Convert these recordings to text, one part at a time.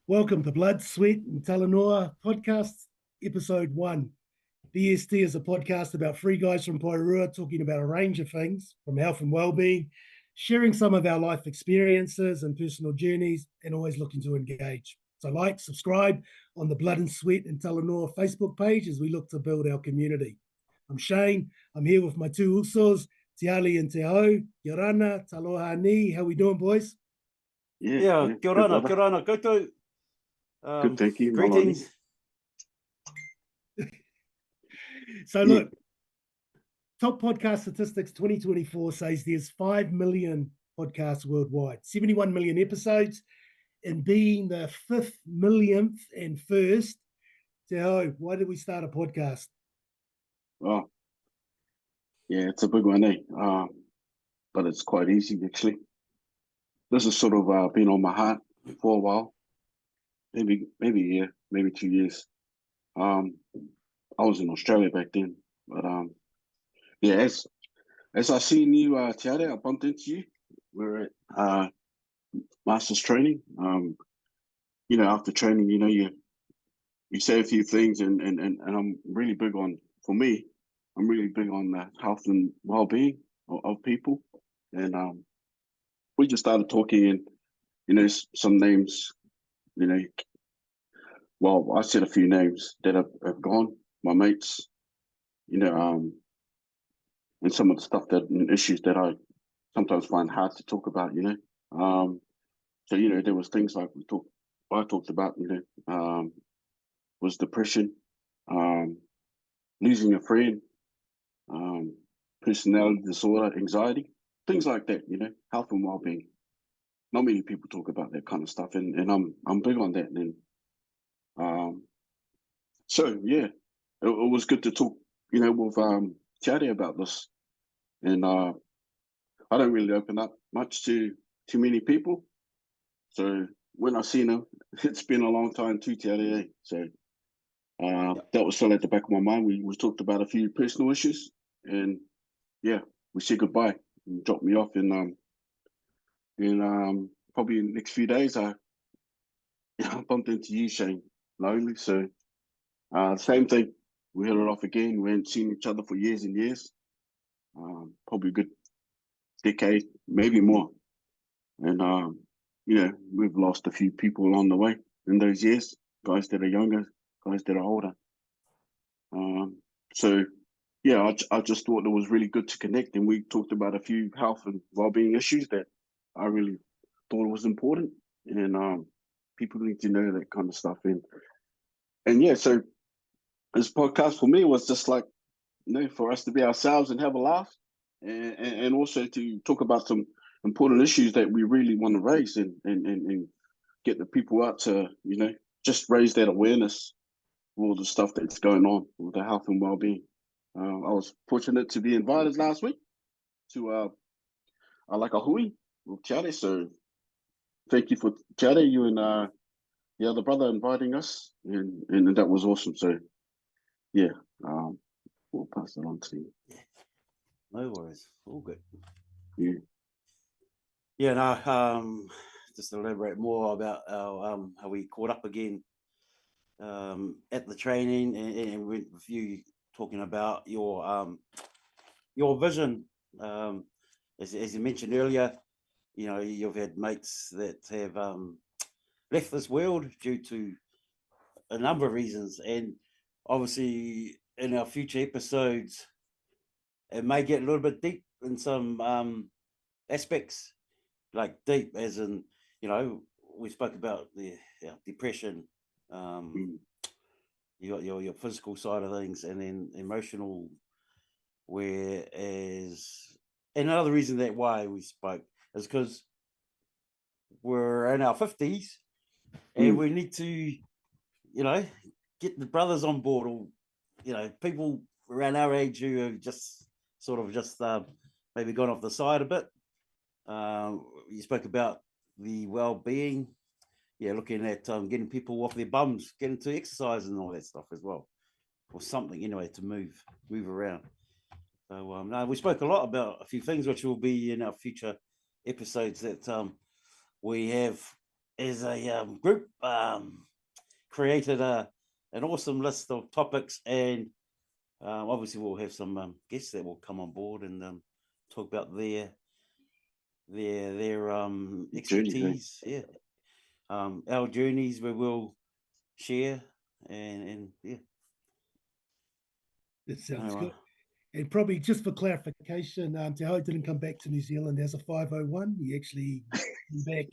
Welcome to Blood, Sweat and Talanoa Podcast, Episode 1. BST is a podcast about three guys from Poirua talking about a range of things from health and well-being, sharing some of our life experiences and personal journeys, and always looking to engage. So like, subscribe on the Blood and Sweat and Talanoa Facebook page as we look to build our community. I'm Shane. I'm here with my two usos, Te Ali and Te Hau. Kia rana, taloha ni. How we doing, boys? Yeah, kia ora, koutou. Good, thank you. Greetings. So look, Top Podcast Statistics 2024 says there's 5 million podcasts worldwide, 71 million episodes, and being the 5th millionth and first. So why did we start a podcast? Oh, yeah, it's a big one, but it's quite easy, actually. This has sort of been on my heart for a while, maybe a year, maybe 2 years. I was in Australia back then, but yeah, as I seen you, Te Are, I bumped into you. We're at Masters training. After training, you say a few things, and I'm really big on, for me, I'm really big on the health and well-being of people, and we just started talking, and some names, well, I said a few names that have gone, my mates, and some of the stuff and issues that I sometimes find hard to talk about, So, there was things like I talked about, was depression, losing a friend, personality disorder, anxiety, things like that, health and well-being. Not many people talk about that kind of stuff, and I'm big on that. And so yeah, it was good to talk, with Te about this. And I don't really open up much to too many people. So when I seen him, it's been a long time too, Te So that was still at the back of my mind. We talked about a few personal issues, and yeah, we said goodbye and dropped me off. And probably in the next few days, I bumped into you, Shane, lonely. So same thing. We hit it off again. We hadn't seen each other for years and years. Probably a good decade, maybe more. And we've lost a few people along the way in those years. Guys that are younger, guys that are older. So yeah, I just thought it was really good to connect, and we talked about a few health and well-being issues that I really thought was important, and people need to know that kind of stuff. And yeah, so this podcast for me was just like, for us to be ourselves and have a laugh, and also to talk about some important issues that we really want to raise, and get the people out to, just raise that awareness of all the stuff that's going on with the health and well-being. I was fortunate to be invited last week to like a hui with Te, so thank you for Te, you and the other brother inviting us, and that was awesome. So yeah, we'll pass it on to you. No worries, all good. Yeah. Yeah, no, just to elaborate more about our how we caught up again at the training, and with you talking about your vision. As you mentioned earlier, you've had mates that have left this world due to a number of reasons, and obviously in our future episodes, it may get a little bit deep in some aspects, like deep as in, we spoke about the depression, you got your physical side of things, and then emotional, whereas, and another reason that why we spoke is because we're in our 50s and we need to, get the brothers on board, or, people around our age who have just maybe gone off the side a bit. You spoke about the well-being, looking at getting people off their bums, getting to exercise and all that stuff as well, or something anyway to move around. So no, we spoke a lot about a few things which will be in our future episodes that we have as a group, created an awesome list of topics, and obviously we'll have some guests that will come on board and talk about their expertise. Yeah, our journeys we will share, and yeah. That sounds Anyway. good. And probably just for clarification, Te Hau didn't come back to New Zealand as a 501. He actually came back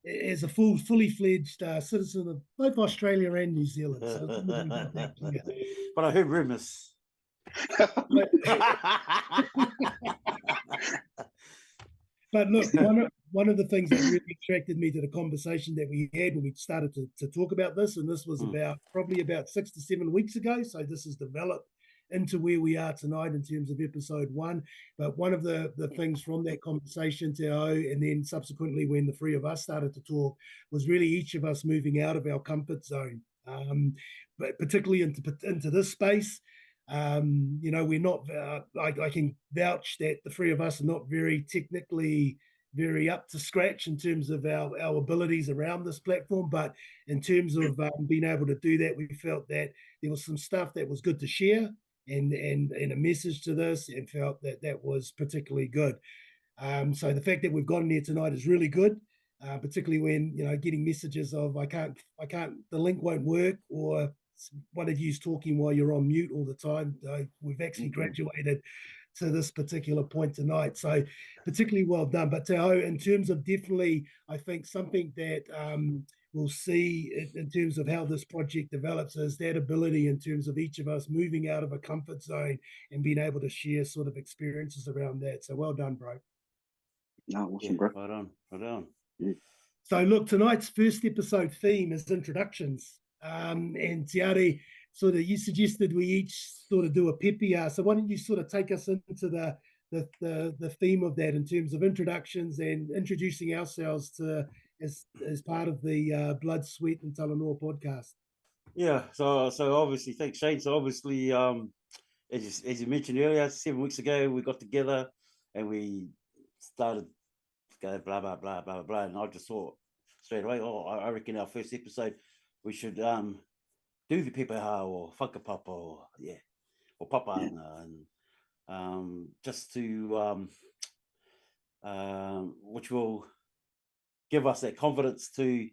as a fully fledged citizen of both Australia and New Zealand. So it's going to be about that clear. But I heard rumours. But look, one of the things that really attracted me to the conversation that we had when we started to talk about this, and this was probably about 6 to 7 weeks ago. So this has developed into where we are tonight in terms of episode 1. But one of the things from that conversation, Te Hau, and then subsequently when the three of us started to talk, was really each of us moving out of our comfort zone, but particularly into this space. We're not, I can vouch that the three of us are not very technically very up to scratch in terms of our abilities around this platform. But in terms of being able to do that, we felt that there was some stuff that was good to share and a message to this, and felt that that was particularly good. So the fact that we've gotten here tonight is really good. Particularly when getting messages of I can't, the link won't work, or one of you's talking while you're on mute all the time. We've actually graduated to this particular point tonight, so particularly well done. But Te Hau, in terms of definitely, I think something that we'll see in terms of how this project develops is that ability in terms of each of us moving out of a comfort zone and being able to share sort of experiences around that. So well done, bro. No, awesome, bro. Right on. Yeah. So look, tonight's first episode theme is introductions. And Tiare, sort of, you suggested we each sort of do a pepeha. So why don't you sort of take us into the theme of that in terms of introductions and introducing ourselves to as part of the Blood, Sweat and Talanoa podcast. Yeah. So obviously, thanks, Shane. So obviously, as you mentioned earlier, 7 weeks ago we got together and we started to go blah blah blah blah blah, and I just thought straight away, I reckon our first episode we should do the pepeha or whakapapa or papaanga, and just to which will give us that confidence to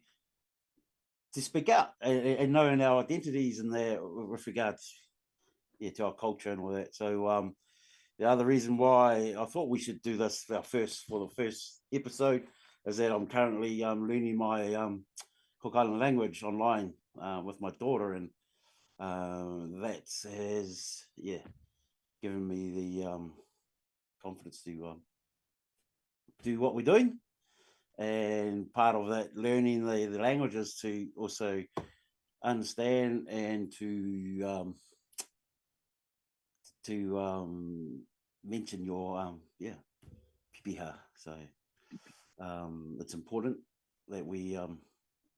speak out and knowing our identities and that with regards to our culture and all that. So the other reason why I thought we should do this for the first episode is that I'm currently learning my Cook Island language online with my daughter, and that has given me the confidence to do what we're doing. And part of that learning the languages to also understand and to mention your pepeha. So it's important that we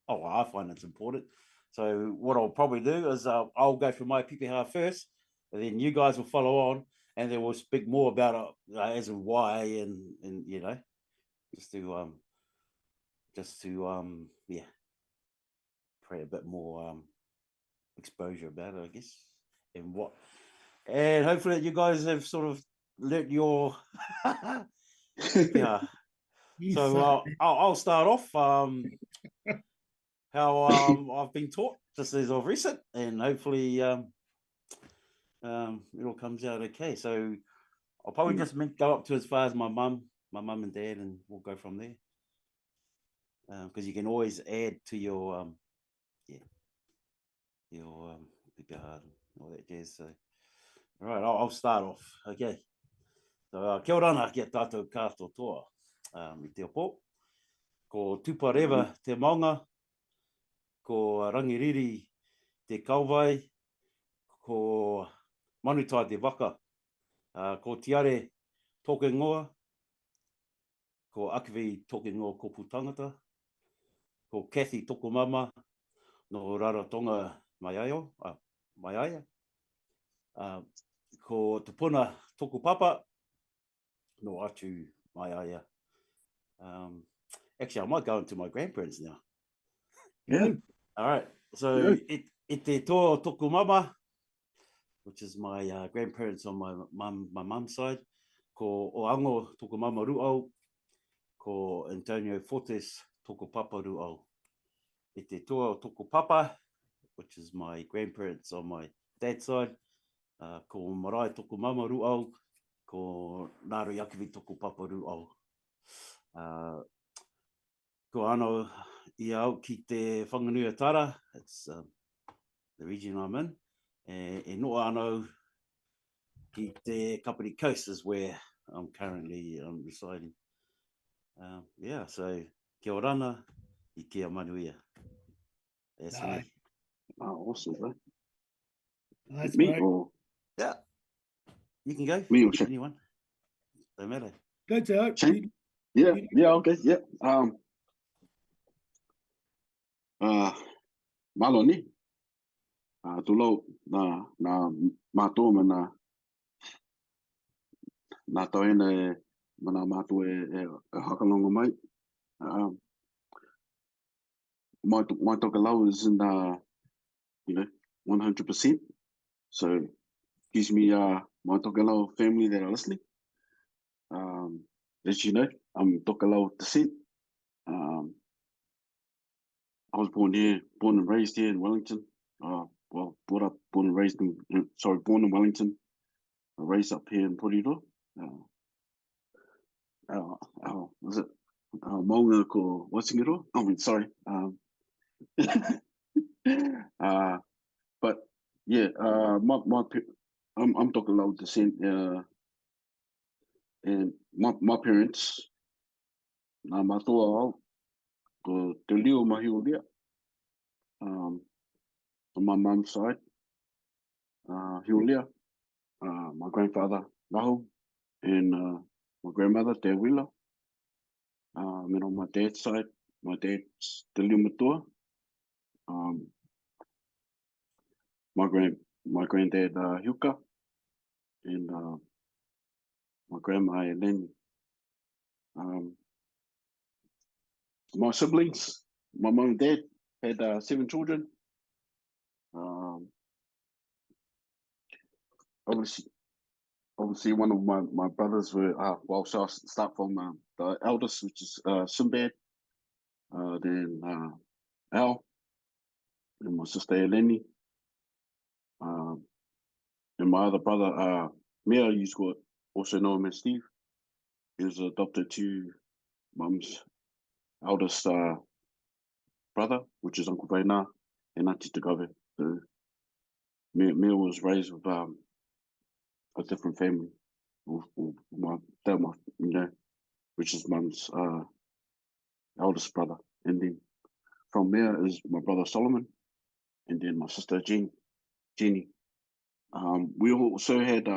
I find it's important. So what I'll probably do is I'll go through my pepeha first, and then you guys will follow on, and then we'll speak more about it as and why, and just to create a bit more exposure about it, I guess, and hopefully you guys have sort of learnt your pepeha. So I'll start off how I've been taught just as of recent, and hopefully it all comes out okay. So I'll probably just go up to as far as my mum and dad, and we'll go from there. Because you can always add to your pepeha and all that jazz. So all right, I'll start off. Okay. So kia ora ana ki a tātou kātou toa i te opo. Ko tuparewa te maunga, ko rangiriri te kauwai, ko manutai te waka, ko tiare toke ngoa, ko akiwi toke ngoa kopu tangata, ko Kathy toko mama no Rarotonga Maiaia, ko Tupuna toko papa no atu Maiaia. Actually, I might go into my grandparents now. Yeah. All right. So Yeah. it te toa toku mama, which is my grandparents on my mum's side. Ko Oango toku mama ruau, ko Antonio Fortes toku papa ruau. I te toa toku papa, which is my grandparents on my dad's side. Ko Marae toku mama ruau, ko Ngāru Yakivi toku papa ruau. Ko ano I au ki te Whanganui Tara, it's the region I'm in, e noa ano ki te Kapiti Coast is where I'm currently residing. Yeah, so kia orana I kia manuia. That's Nice. me. Oh, awesome, bro. Nice, Me bro. or Yeah, you can go. me or Shane? Anyone. Don't matter. Go to Shane? Yeah, yeah, okay, yeah. Malo ni. Tulo na mato mana na toene mana mato e hakalongo mai. My tokalau is in 100%. So gives me my tokalau family that are listening. As you know, I'm tokalau descent. I was born and raised here in Wellington. Well, born and raised born in Wellington, raised up here in Porido. Was it Maunga ko Wasingiro? I mean, sorry. But yeah, I'm talking about descent. And my parents, my toa ko te leo mahiolea. On my mum's side, Hiolea, my grandfather Rahu, and my grandmother Te Wila. And on my dad's side, my dad's Te Leo Matua. My granddad Huka, and my grandma Eleni. My siblings, my mum and dad had 7 children. Obviously, one of my brothers were well. So I'll start from the eldest, which is Sinbad, then Al, and my sister Eleni, and my other brother Mia. You got also know him as Steve. He was adopted to mum's eldest brother, which is Uncle Vaina, and Auntie Tagave. So Mia was raised with a different family, with my dad, which is mum's eldest brother. And then from there is my brother Solomon, and then my sister Jenny. We also had,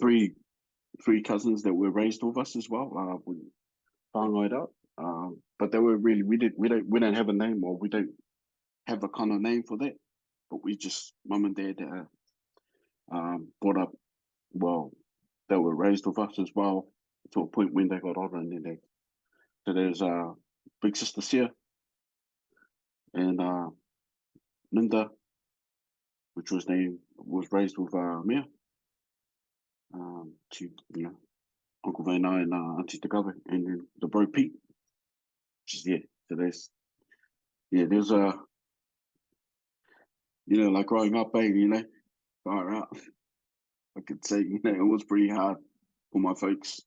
three cousins that were raised with us as well. We whāngai out, but they were really we don't have a name, or we don't have a kind of name for that. But we just mum and dad brought up. Well, they were raised with us as well to a point when they got older, and then so there's big sister Sia and Linda, which was raised with Mia, to Uncle Vaina and Auntie Takave, and then the bro Pete, which is So there's like growing up, far out. I could say it was pretty hard for my folks,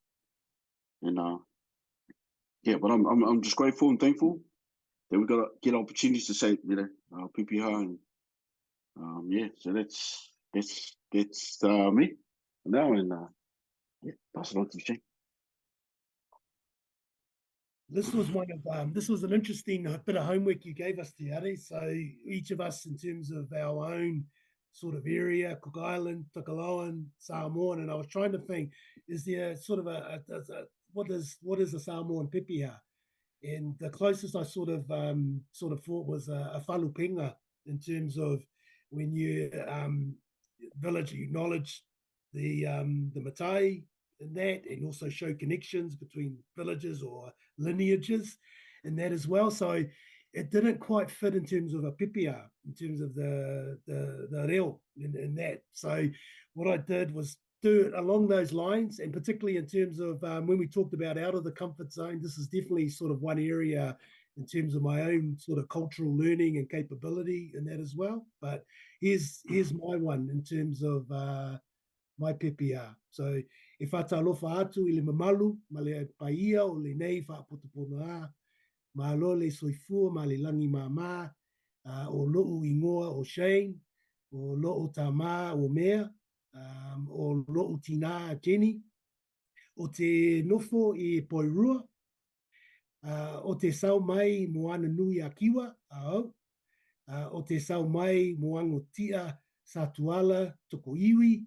and but I'm just grateful and thankful that we got to get opportunities to say PPH, and so that's me now, and pass it on to Shane. This was this was an interesting bit of homework you gave us, Tiare. So each of us, in terms of our own sort of area, Cook Island, Tokalawan, Samoan, and I was trying to think, is there sort of what is a Samoan pipia? And the closest I sort of thought was a whanupinga, in terms of when you village acknowledge the matai, in that, and also show connections between villages or lineages in that as well. So it didn't quite fit in terms of a PPR, in terms of the reo in that. So what I did was do it along those lines, and particularly in terms of when we talked about out of the comfort zone, this is definitely sort of one area in terms of my own sort of cultural learning and capability in that as well. But here's my one in terms of my PPR. So e whatalofa atu I le mamalu, ma le paia o le nei whaapotopono ma lo le soifua ma le langi mamā, o loo ingoa o Shane, o loo tamā o Mea, o loo tina Jenny, o te nofo I Poirua, o te sau mai mo ana nui a kiwa, o te sau mai mo ango tia sa tuala toko iwi,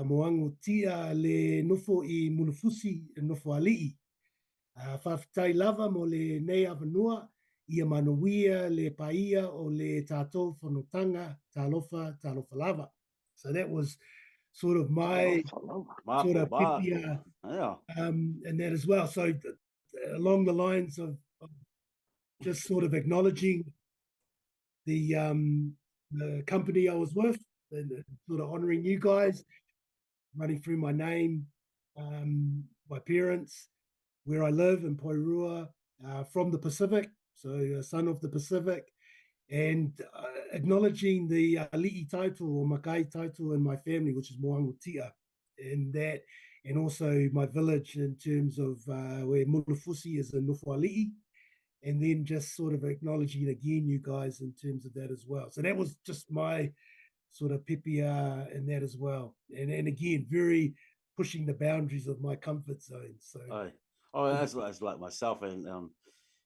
mo ango tia le nofo I munufusi nofo alii. Whawhitai lava mo le nei awanua, ia manuia le paia o le tātou whanotanga, talofa lava. So that was sort of my sort of pipia and that as well. So along the lines of just sort of acknowledging the company I was with and sort of honoring you guys, running through my name, my parents, where I live in Poirua, from the Pacific, so a son of the Pacific, and acknowledging the ali'i title or makai title in my family, which is Moango Tia, and that, and also my village in terms of where Mulufusi is a Nufo ali'i, and then just sort of acknowledging again you guys in terms of that as well. So that was just my sort of pipia in that as well, and again very pushing the boundaries of my comfort zone. So that's like myself, and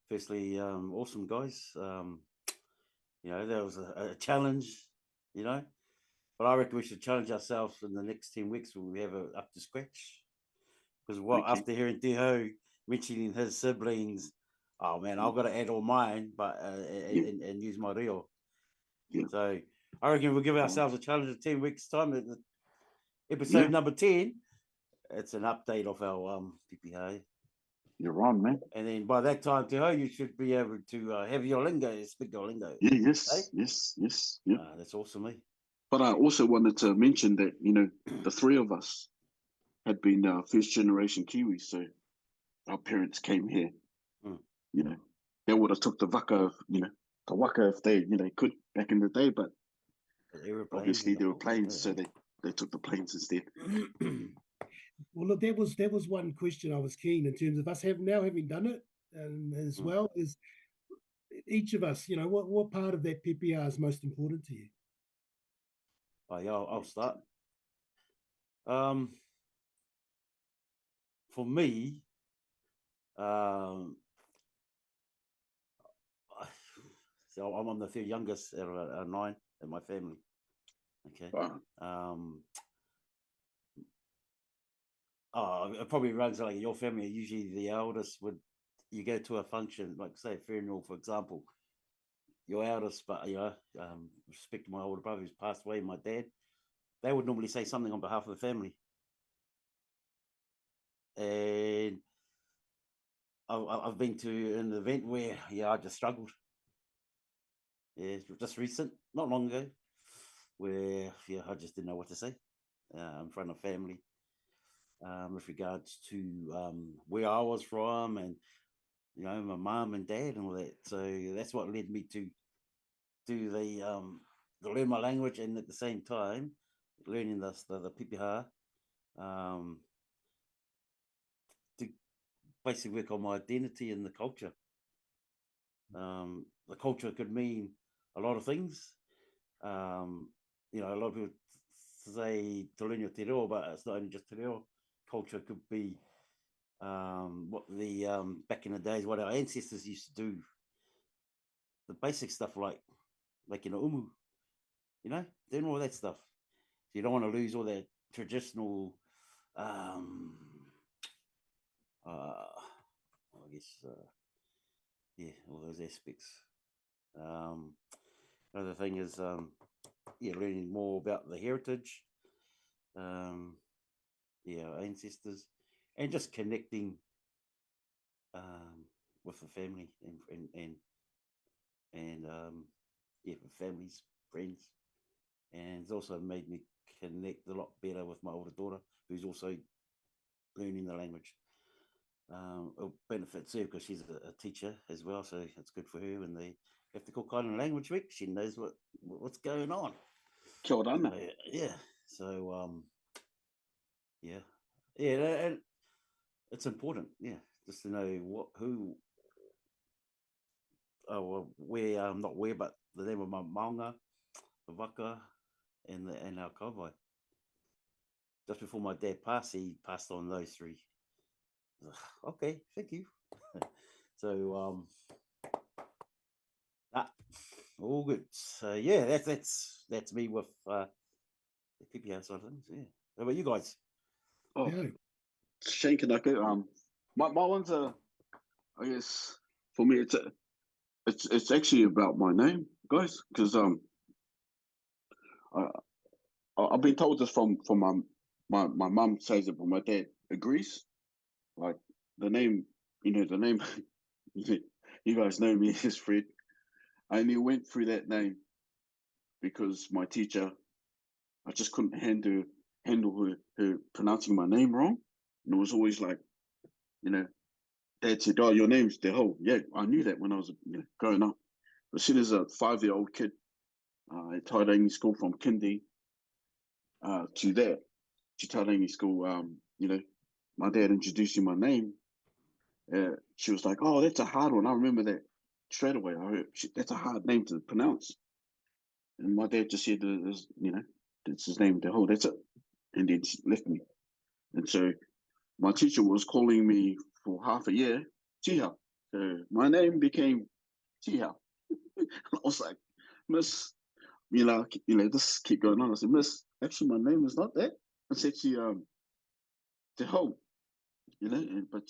firstly, awesome guys. You know, there was a challenge, you know, but I reckon we should challenge ourselves in the next 10 weeks when we have it up to scratch. Because after hearing Teho mentioning his siblings, oh man, I've got to add all mine, but and use my reo. Yeah. So I reckon we'll give ourselves a challenge in 10 weeks' time. Episode number 10, it's an update of our PPA. You're on, man. And then by that time, Teho, you should be able to have your lingo, speak your lingo. Yeah, yes. Yeah. That's awesome, eh? But I also wanted to mention that, you know, the three of us had been first generation Kiwis, so our parents came here. You know, they would have took the waka, you know, the waka if they, you know, could back in the day, but obviously there were planes, so they took the planes instead. Well, look, that was one question I was keen in terms of us having done it, and as well as each of us, you know, what part of that PPR is most important to you? Oh yeah, I'll start. For me, so I'm the third youngest out of 9 in my family. Okay. Wow. It probably runs like your family. Usually the eldest you go to a function, like say a funeral, for example, your eldest, but you know, respect to my older brother who's passed away, my dad, they would normally say something on behalf of the family. And I've been to an event where, I just struggled. Yeah, just recent, not long ago, where I just didn't know what to say in front of family with regards to where I was from and, you know, my mom and dad and all that. So that's what led me to do to learn my language, and at the same time learning the pipiha, to basically work on my identity and the culture. The culture could mean a lot of things. You know, a lot of people say to learn your te reo, but it's not only just te reo. Culture could be what the back in the days, what our ancestors used to do. The basic stuff like making a umu, you know, doing all that stuff. So you don't want to lose all that traditional, I guess, all those aspects. Another thing is, learning more about the heritage, our ancestors. and just connecting with the family and yeah, with families, friends, and it's also made me connect a lot better with my older daughter, who's also learning the language. It benefits her because she's a teacher as well, so it's good for her when they have to call kind of language week. She knows what's going on. Kia ora ana. Yeah. So yeah, and it's important, yeah, just to know where, not where, but the name of my maunga, the waka, and our cowboy. Just before my dad passed, he passed on those three. Okay, thank you. So all good. So yeah, that's me with the PPR side of things. Yeah. How about you guys? Oh, Yeah. Shane Kanaka. My one's I guess for me it's actually about my name, guys, because I've been told this from my mum says it, but my dad agrees. Like the name, the name. You guys know me as Fred. I only went through that name because my teacher, I just couldn't handle her pronouncing my name wrong, and it was always like, Dad said, "Oh, your name's Te Ho." Yeah, I knew that when I was growing up. As soon as a 5-year-old kid at Tairangi school from kindy to Tairangi school, my dad introducing my name. She was like, "Oh, that's a hard one." I remember that straight away. I heard that's a hard name to pronounce, and my dad just said, "That's his name, Te Ho. That's it," and then she left me. And so my teacher was calling me for half a year, Tiha. So my name became Tiha. I was like, "Miss, just keep going on." I said, "Miss, actually, my name is not that. It's actually Te Ho, but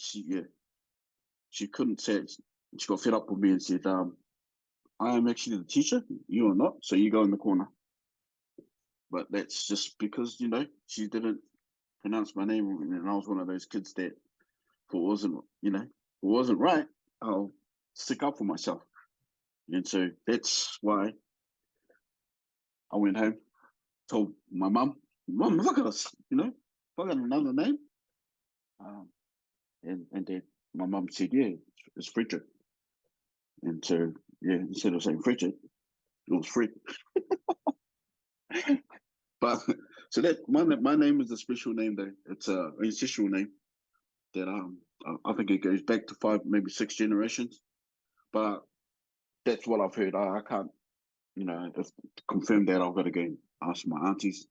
she couldn't say it. She got fed up with me and said, "I am actually the teacher. You are not. So you go in the corner." But that's just because she didn't pronounce my name, and I was one of those kids that, if it wasn't right, I'll stick up for myself. And so that's why I went home, told my mum, "Mum, look at us, if I got another name." And then my mum said, "Yeah, it's Frederick." And so, yeah, instead of saying Frederick, it was Fred. But so that my name is a special name though. It's an ancestral name that I think it goes back to 5, maybe 6 generations. But that's what I've heard. I can't, if to confirm that, I've got to go and ask my aunties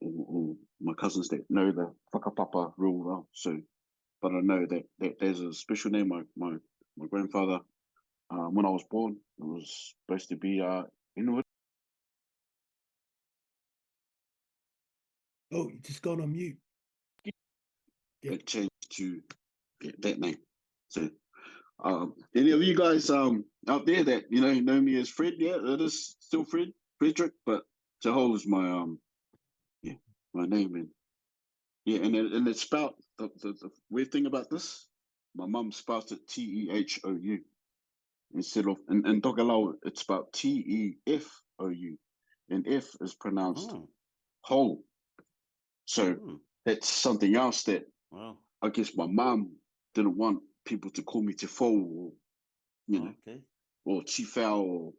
or my cousins that know the whakapapa real well. So, but I know that there's a special name. My grandfather, when I was born, it was supposed to be Inuit. Oh, you just gone on mute. Yep. It changed to that name. So, any of you guys out there that know me as Fred? Yeah, it is still Frederick, but Te Ho is my my name, and and it's spelled the weird thing about this. My mum spelled it Tehou instead of in Tokelau it's spelled Tefou, and F is pronounced Ho. So that's something else that I guess my mum didn't want people to call me Te Fo or or Chifao or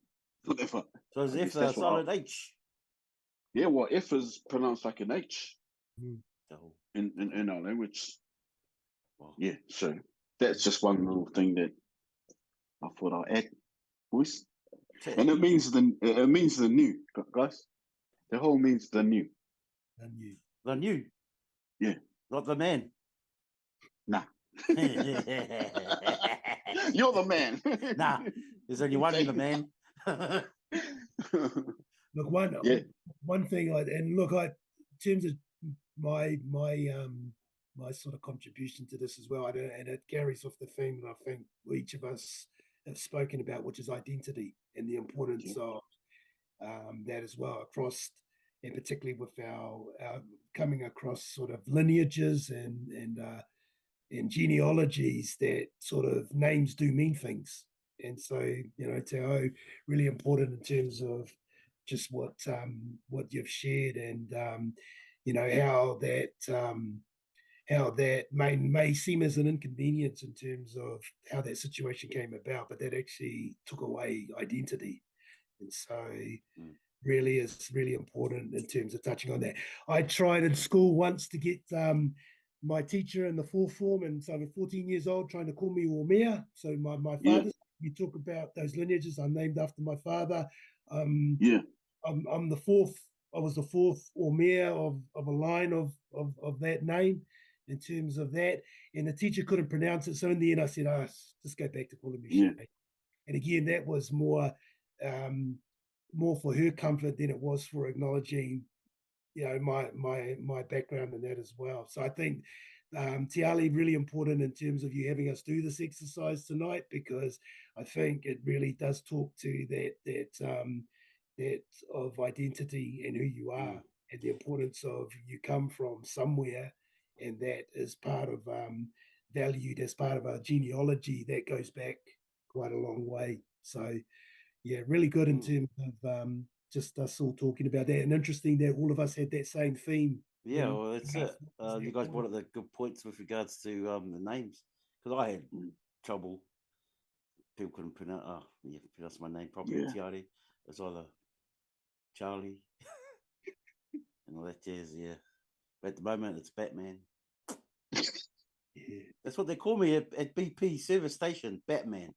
whatever. So is F a solid H? Yeah, well, F is pronounced like an H Oh. in our language. Wow. Yeah, so that's just one little thing that I thought I'd add, boys. And it means the new, guys. The whole means the new. The new. Yeah. Not the man. Nah. You're the man. Nah, there's only one in the man. Look, one thing, in terms of my sort of contribution to this as well, and it carries off the theme that I think each of us have spoken about, which is identity and the importance of that as well across, and particularly with our coming across sort of lineages and genealogies that sort of names do mean things. And so, Te Ao, really important in terms of just what you've shared, and how that may seem as an inconvenience in terms of how that situation came about, but that actually took away identity. And so really is really important in terms of touching on that. I tried in school once to get my teacher in the fourth form, and so I'm 14 years old, trying to call me Omea. So my father, you talk about those lineages, I'm named after my father. I'm the fourth. I was the fourth Omea of a line of that name in terms of that. And the teacher couldn't pronounce it. So in the end, I said, just go back to calling me Shay. And again, that was more for her comfort than it was for acknowledging, my background in that as well. So I think Te Ali, really important in terms of you having us do this exercise tonight, because I think it really does talk to that of identity and who you are, and the importance of you come from somewhere, and that is part of valued as part of our genealogy that goes back quite a long way. So yeah, really good in terms of just us all talking about that, and interesting that all of us had that same theme. Yeah, well, that's it. You guys brought up the good points with regards to the names, because I had trouble. People couldn't pronounce my name properly. Tiari. It's either Charlie and all that jazz. Yeah, but at the moment it's Batman. That's what they call me at BP service station, Batman.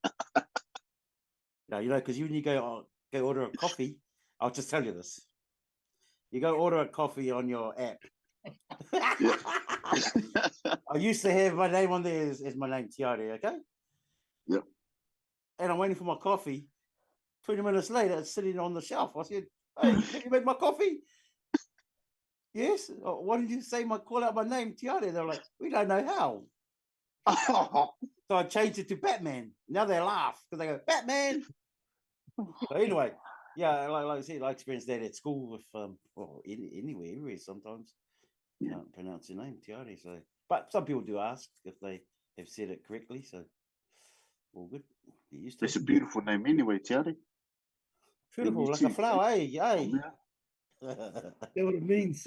Because when you go order a coffee, I'll just tell you this. You go order a coffee on your app. I used to have my name on there as my name, Tiari, okay? Yep. And I'm waiting for my coffee. 20 minutes later, it's sitting on the shelf. I said, hey, have you made my coffee? Yes. Why did you call out my name, Tiari? They're like, we don't know how. So I changed it to Batman. Now they laugh because they go, Batman. So anyway, yeah, like I said, I experienced that at school with anywhere sometimes. Can't pronounce your name, Tiari. So, but some people do ask if they have said it correctly. So, all good. It's a beautiful name anyway, Tiari. Beautiful, like a flower, eh? That's what it means.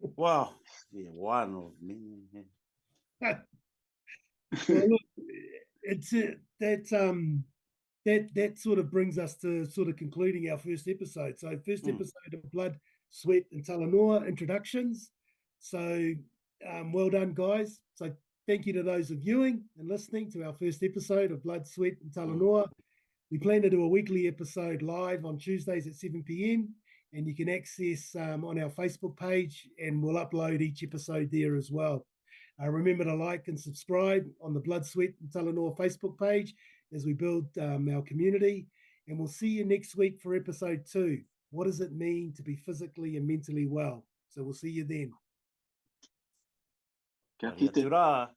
Wow. Yeah, one of many. Well, look, it's that sort of brings us to sort of concluding our first episode. So first episode of Blood, Sweat and Talanoa introductions. So well done, guys. So thank you to those of viewing and listening to our first episode of Blood, Sweat and Talanoa. We plan to do a weekly episode live on Tuesdays at 7 p.m. and you can access on our Facebook page, and we'll upload each episode there as well. Remember to like and subscribe on the Blood, Sweat and Talanoa Facebook page as we build our community. And we'll see you next week for episode 2. What does it mean to be physically and mentally well? So we'll see you then. Kia kite.